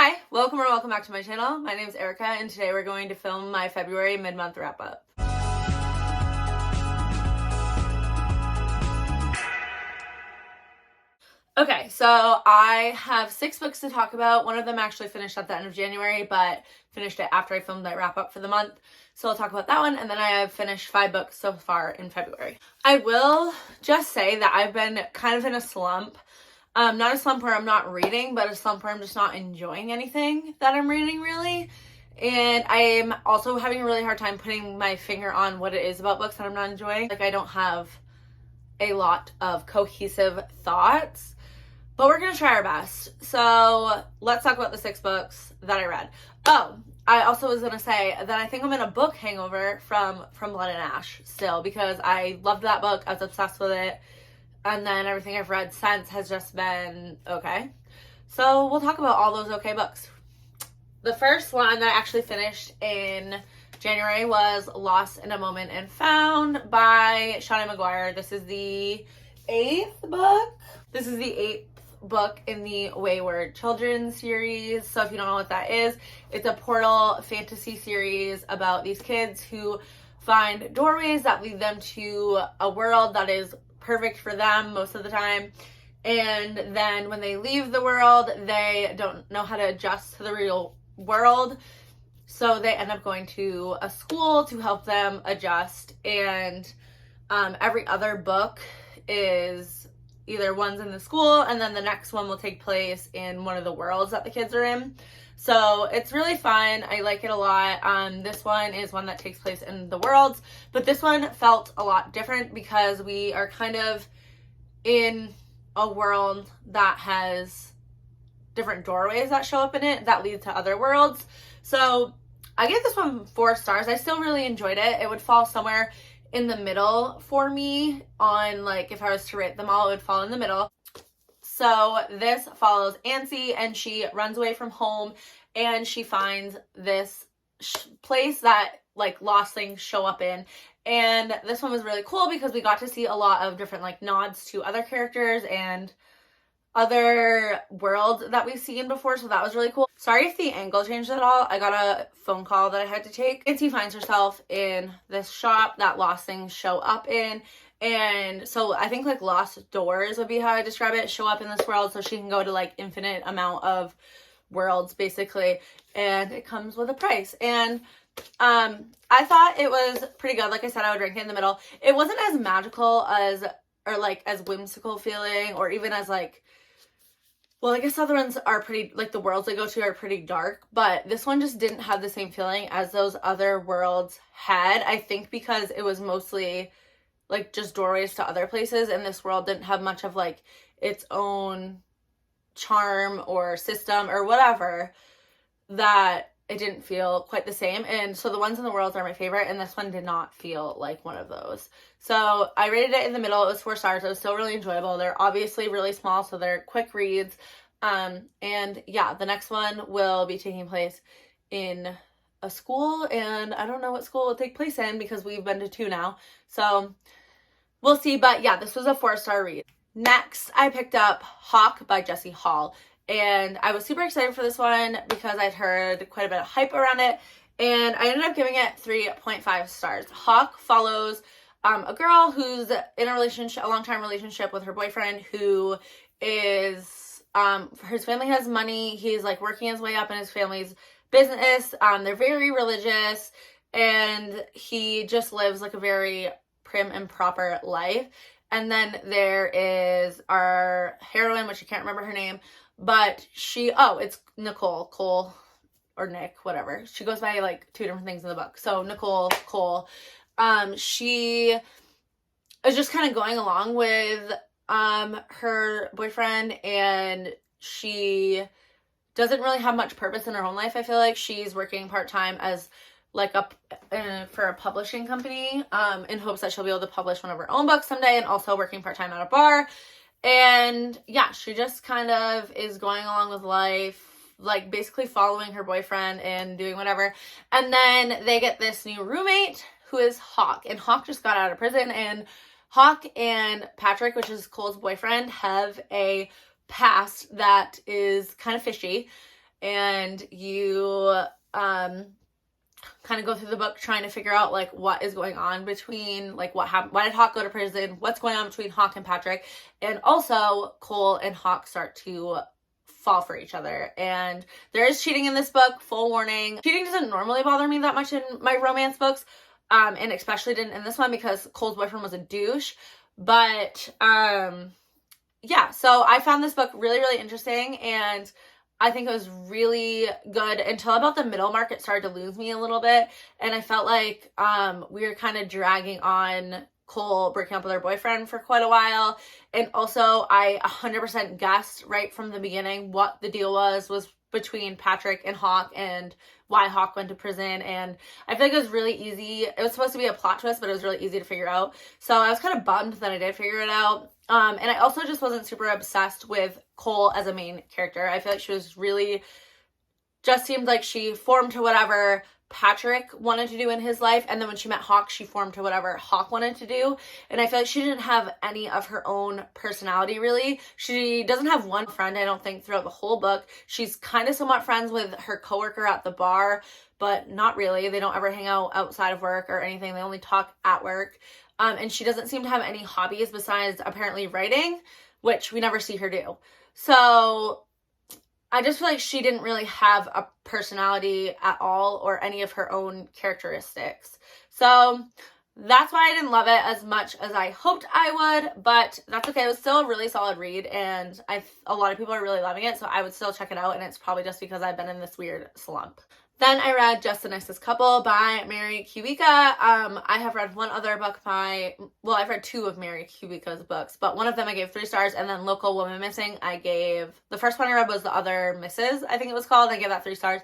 Hi, welcome back to my channel. My name is Erica and today we're going to film my February mid-month wrap-up. Okay, so I have 6 books to talk about. One of them actually finished at the end of January, but finished it after I filmed my wrap-up for the month. So I'll talk about that one, and then I have finished 5 books so far in February. I will just say that I've been kind of in a slump. Not a slump where I'm not reading, but a slump where I'm just not enjoying anything that I'm reading, really. And I'm also having a really hard time putting my finger on what it is about books that I'm not enjoying. Like, I don't have a lot of cohesive thoughts, but we're going to try our best. So let's talk about the 6 books that I read. Oh, I also was going to say that I think I'm in a book hangover from Blood and Ash still, because I loved that book. I was obsessed with it. And then everything I've read since has just been okay. So we'll talk about all those okay books. The first one that I actually finished in January was Lost in a Moment and Found by Seanan Mcquirre. This is the 8th book. This is the 8th book in the Wayward Children series. So if you don't know what that is, it's a portal fantasy series about these kids who find doorways that lead them to a world that is perfect for them most of the time, and then when they leave the world, they don't know how to adjust to the real world, so they end up going to a school to help them adjust. And every other book is either one's in the school and then the next one will take place in one of the worlds that the kids are in. So it's really fun. I like it a lot. This one is one that takes place in the worlds, but this one felt a lot different because we are kind of in a world that has different doorways that show up in it that lead to other worlds. So I gave this one 4 stars. I still really enjoyed it. It would fall somewhere in the middle for me on, like, if I was to rate them all, it would fall in the middle. So this follows Ancy, and she runs away from home and she finds this place that, like, lost things show up in. And this one was really cool because we got to see a lot of different, like, nods to other characters and other worlds that we've seen before. So that was really cool. Sorry if the angle changed at all. I got a phone call that I had to take. Ancy finds herself in this shop that lost things show up in. And so I think, like, lost doors would be how I describe it, show up in this world so she can go to, like, infinite amount of worlds, basically. And it comes with a price. And I thought it was pretty good. Like I said, I would rank it in the middle. It wasn't as magical as, or, like, as whimsical feeling, or even as, like, well, I guess other ones are pretty, like, the worlds they go to are pretty dark, but this one just didn't have the same feeling as those other worlds had. I think because it was mostly, like, just doorways to other places, and this world didn't have much of, like, its own charm or system or whatever, that it didn't feel quite the same. And so the ones in the worlds are my favorite, and this one did not feel like one of those. So I rated it in the middle. It was 4 stars. It was still really enjoyable. They're obviously really small, so they're quick reads. And yeah, the next one will be taking place in a school, and I don't know what school it will take place in because we've been to 2 now. So we'll see. But yeah, this was a 4-star read. Next, I picked up Hawke by Jescie. And I was super excited for this one because I'd heard quite a bit of hype around it. And I ended up giving it 3.5 stars. Hawke follows a girl who's in a relationship, a long-time relationship with her boyfriend, who is, his family has money. He's, like, working his way up in his family's business. They're very religious, and he just lives, like, a very prim and proper life. And then there is our heroine, which I can't remember her name, but it's Nicole, Cole, or Nick, whatever. She goes by, like, 2 different things in the book. So Nicole, Cole, she is just kind of going along with her boyfriend, and she doesn't really have much purpose in her own life. I feel like she's working part-time as, like, for a publishing company, in hopes that she'll be able to publish one of her own books someday, and also working part-time at a bar. And yeah, she just kind of is going along with life, like, basically following her boyfriend and doing whatever. And then they get this new roommate who is Hawke, and Hawke just got out of prison, and Hawke and Patrick, which is Cole's boyfriend, have a past that is kind of fishy. and you kind of go through the book trying to figure out like what is going on between, like what happened, why did Hawke go to prison, what's going on between Hawke and Patrick, and also Cole and Hawke start to fall for each other. And there is cheating in this book, full warning. Cheating doesn't normally bother me that much in my romance books, and especially didn't in this one because Cole's boyfriend was a douche. But yeah, so I found this book really, really interesting, and I think it was really good until about the middle mark. It started to lose me a little bit, and I felt like we were kind of dragging on Cole breaking up with her boyfriend for quite a while. And also I 100% guessed right from the beginning what the deal was between Patrick and Hawke and why Hawke went to prison. And I feel like it was really easy. It was supposed to be a plot twist, but it was really easy to figure out. So I was kind of bummed that I did figure it out. And I also just wasn't super obsessed with Cole as a main character. I feel like she was really, just seemed like she formed to whatever Patrick wanted to do in his life, and then when she met Hawke, she formed to whatever Hawke wanted to do. And I feel like she didn't have any of her own personality, really. She doesn't have one friend, I don't think, throughout the whole book. She's kind of somewhat friends with her coworker at the bar, but not really. They don't ever hang out outside of work or anything. They only talk at work. And she doesn't seem to have any hobbies besides apparently writing, which we never see her do. So I just feel like she didn't really have a personality at all or any of her own characteristics. So that's why I didn't love it as much as I hoped I would, but that's okay. It was still a really solid read, and a lot of people are really loving it, so I would still check it out, and it's probably just because I've been in this weird slump. Then I read Just the Nicest Couple by Mary Kubica. I have read one other book I've read two of Mary Kubica's books, but one of them I gave 3 stars, and then Local Woman Missing, the first one I read was The Other Misses, I think it was called. I gave that 3 stars.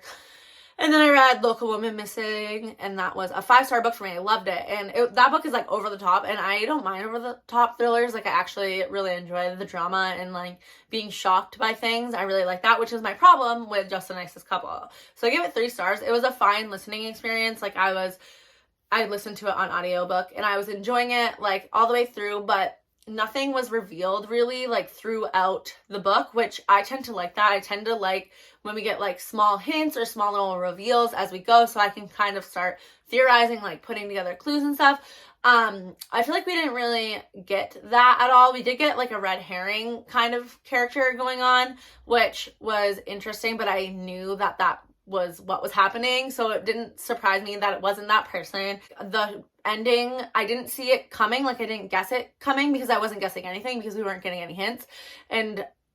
And then I read Local Woman Missing, and that was a 5-star book for me. I loved it. And that book is like over the top, and I don't mind over the top thrillers. Like I actually really enjoy the drama and like being shocked by things. I really like that, which is my problem with Just the Nicest Couple. So I gave it 3 stars. It was a fine listening experience. Like I listened to it on audiobook, and I was enjoying it like all the way through, but nothing was revealed really like throughout the book, which I tend to like that. I tend to like when we get like small hints or small little reveals as we go, so I can kind of start theorizing, like putting together clues and stuff. I feel like we didn't really get that at all. We did get like a red herring kind of character going on, which was interesting, but I knew that was what was happening, so it didn't surprise me that it wasn't that person. The ending, I didn't see it coming, like I didn't guess it coming because I wasn't guessing anything because we weren't getting any hints,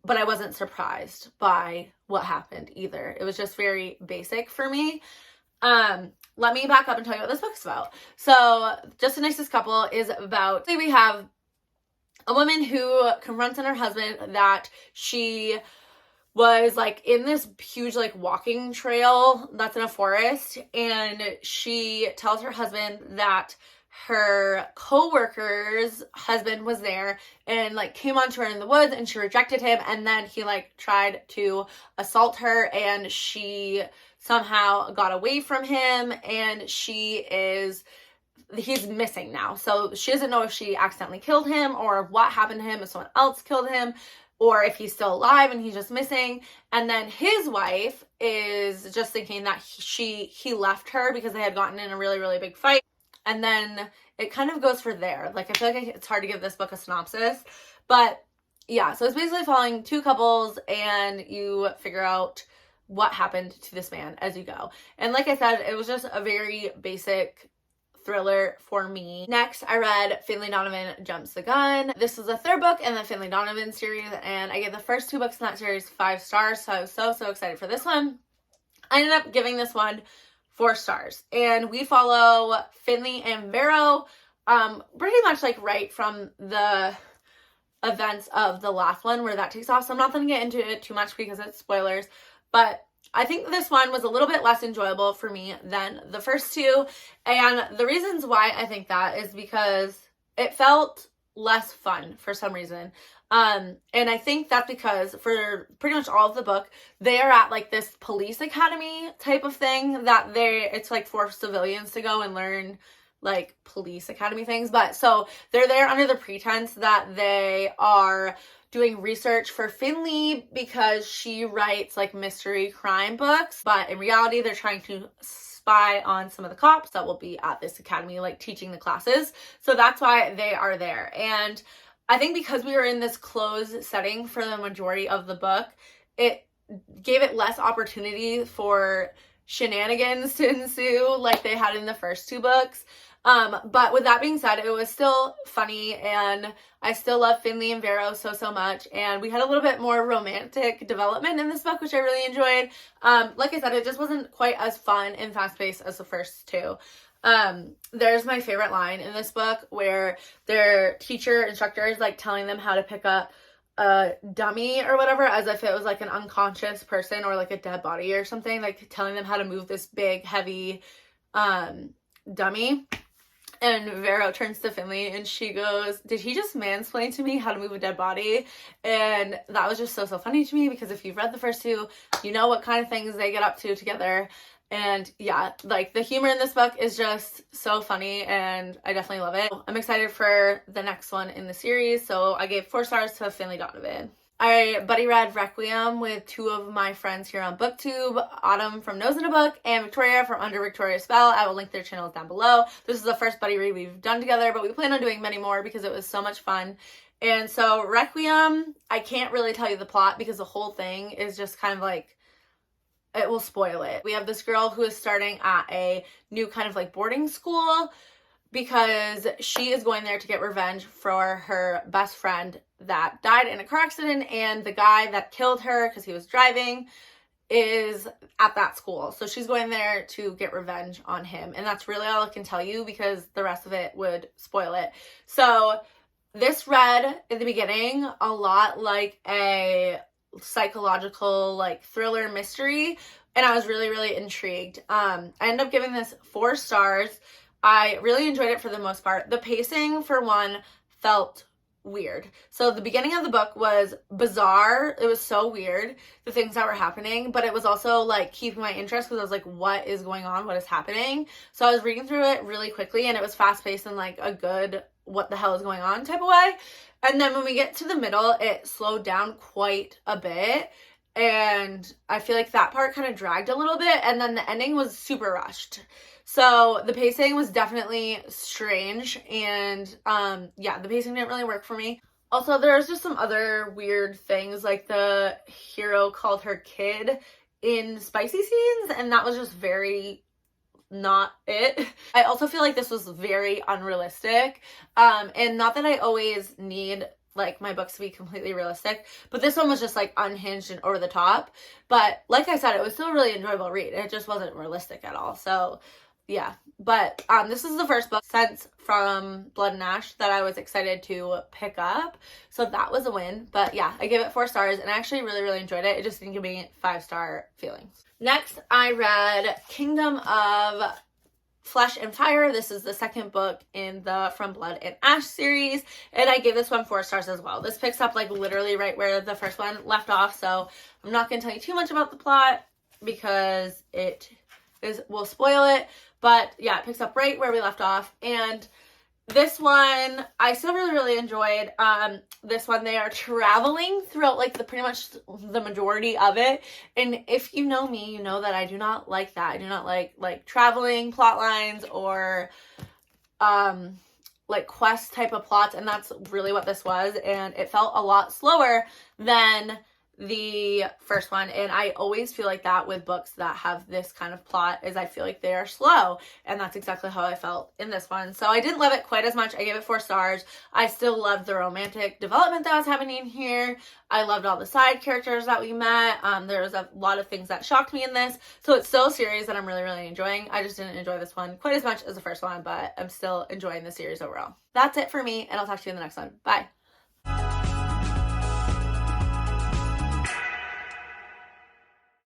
but I wasn't surprised by what happened either. It was just very basic for me. Let me back up and tell you what this book's about. So Just the Nicest Couple is about, we have a woman who confronts her husband that she was like in this huge like walking trail that's in a forest, and she tells her husband that her co-worker's husband was there and like came onto her in the woods, and she rejected him, and then he like tried to assault her, and she somehow got away from him, and he's missing now. So she doesn't know if she accidentally killed him or what happened to him, if someone else killed him, or if he's still alive and he's just missing. And then his wife is just thinking that he left her because they had gotten in a really, really big fight. And then it kind of goes for there. Like, I feel like it's hard to give this book a synopsis. But yeah, so it's basically following 2 couples, and you figure out what happened to this man as you go. And like I said, it was just a very basic thriller for me. Next, I read Finlay Donovan Jumps the Gun. This was the 3rd book in the Finlay Donovan series, and I gave the first 2 books in that series 5 stars, so I was so excited for this one. I ended up giving this one 4 stars, and we follow Finlay and Vero pretty much like right from the events of the last one where that takes off, so I'm not going to get into it too much because it's spoilers, but I think this one was a little bit less enjoyable for me than the first 2, and the reasons why I think that is because it felt less fun for some reason. And I think that's because for pretty much all of the book, they are at like this police academy type of thing that it's like for civilians to go and learn like police academy things. But so they're there under the pretense that they are doing research for Finlay because she writes like mystery crime books, but in reality they're trying to spy on some of the cops that will be at this academy, like teaching the classes. So that's why they are there. And I think because we were in this closed setting for the majority of the book, it gave it less opportunity for shenanigans to ensue like they had in the first two books. But with that being said, it was still funny, and I still love Finlay and Vero so much, and we had a little bit more romantic development in this book, which I really enjoyed. Like I said, it just wasn't quite as fun and fast-paced as the first two. There's my favorite line in this book where their instructor is like telling them how to pick up a dummy or whatever, as if it was like an unconscious person or like a dead body or something, like telling them how to move this big, heavy dummy. And Vero turns to Finlay and she goes, "Did he just mansplain to me how to move a dead body?" And that was just so funny to me, because if you've read the first two, you know what kind of things they get up to together. And yeah, like the humor in this book is just so funny, and I definitely love it. I'm excited for the next one in the series, so I gave 4 stars to Finlay Donovan. I buddy read Requiem with 2 of my friends here on BookTube, Autumn from Nose in a Book and Victoria from Under Victoria's Spell. I will link their channels down below. This is the first buddy read we've done together, but we plan on doing many more because it was so much fun. And so Requiem, I can't really tell you the plot because the whole thing is just kind of like, it will spoil it. We have this girl who is starting at a new kind of like boarding school because she is going there to get revenge for her best friend that died in a car accident, and the guy that killed her because he was driving is at that school. So she's going there to get revenge on him, and that's really all I can tell you because the rest of it would spoil it. So this read in the beginning a lot like a psychological like thriller mystery, and I was really intrigued. I ended up giving this 4 stars. I really enjoyed it for the most part. The pacing, for one, felt weird. So the beginning of the book was bizarre. It was so weird, the things that were happening, but it was also like keeping my interest because I was like, what is going on? What is happening? So I was reading through it really quickly, and it was fast-paced in like a good what the hell is going on type of way. And then when we get to the middle, it slowed down quite a bit, and I feel like that part kind of dragged a little bit, and then the ending was super rushed. So the pacing was definitely strange, and yeah, the pacing didn't really work for me. Also, there was just some other weird things, like the hero called her kid in spicy scenes, and that was just very not it. I also feel like this was very unrealistic, and not that I always need like my books to be completely realistic, but this one was just like unhinged and over the top. But like I said, it was still a really enjoyable read. It just wasn't realistic at all. So yeah, but this is the first book since From Blood and Ash that I was excited to pick up, so that was a win. But yeah, I gave it 4 stars, and I actually really enjoyed it. It just didn't give me 5-star feelings. Next, I read Kingdom of Flesh and Fire. This is the second book in the From Blood and Ash series, and I gave this one 4 stars as well. This picks up like literally right where the first one left off, so I'm not going to tell you too much about the plot because will spoil it. But yeah, it picks up right where we left off, and this one I still really enjoyed. This one, they are traveling throughout like pretty much the majority of it, and if you know me, you know that I do not like that. I do not like traveling plot lines or like quest type of plots, and that's really what this was, and it felt a lot slower than the first one, and I always feel like that with books that have this kind of plot, is I feel like they are slow, and that's exactly how I felt in this one. So I didn't love it quite as much. I gave it 4 stars. I still loved the romantic development that was happening here. I loved all the side characters that we met. There was a lot of things that shocked me in this, so it's still a series that I'm really enjoying. I just didn't enjoy this one quite as much as the first one, but I'm still enjoying the series overall. That's it for me, and I'll talk to you in the next one. Bye.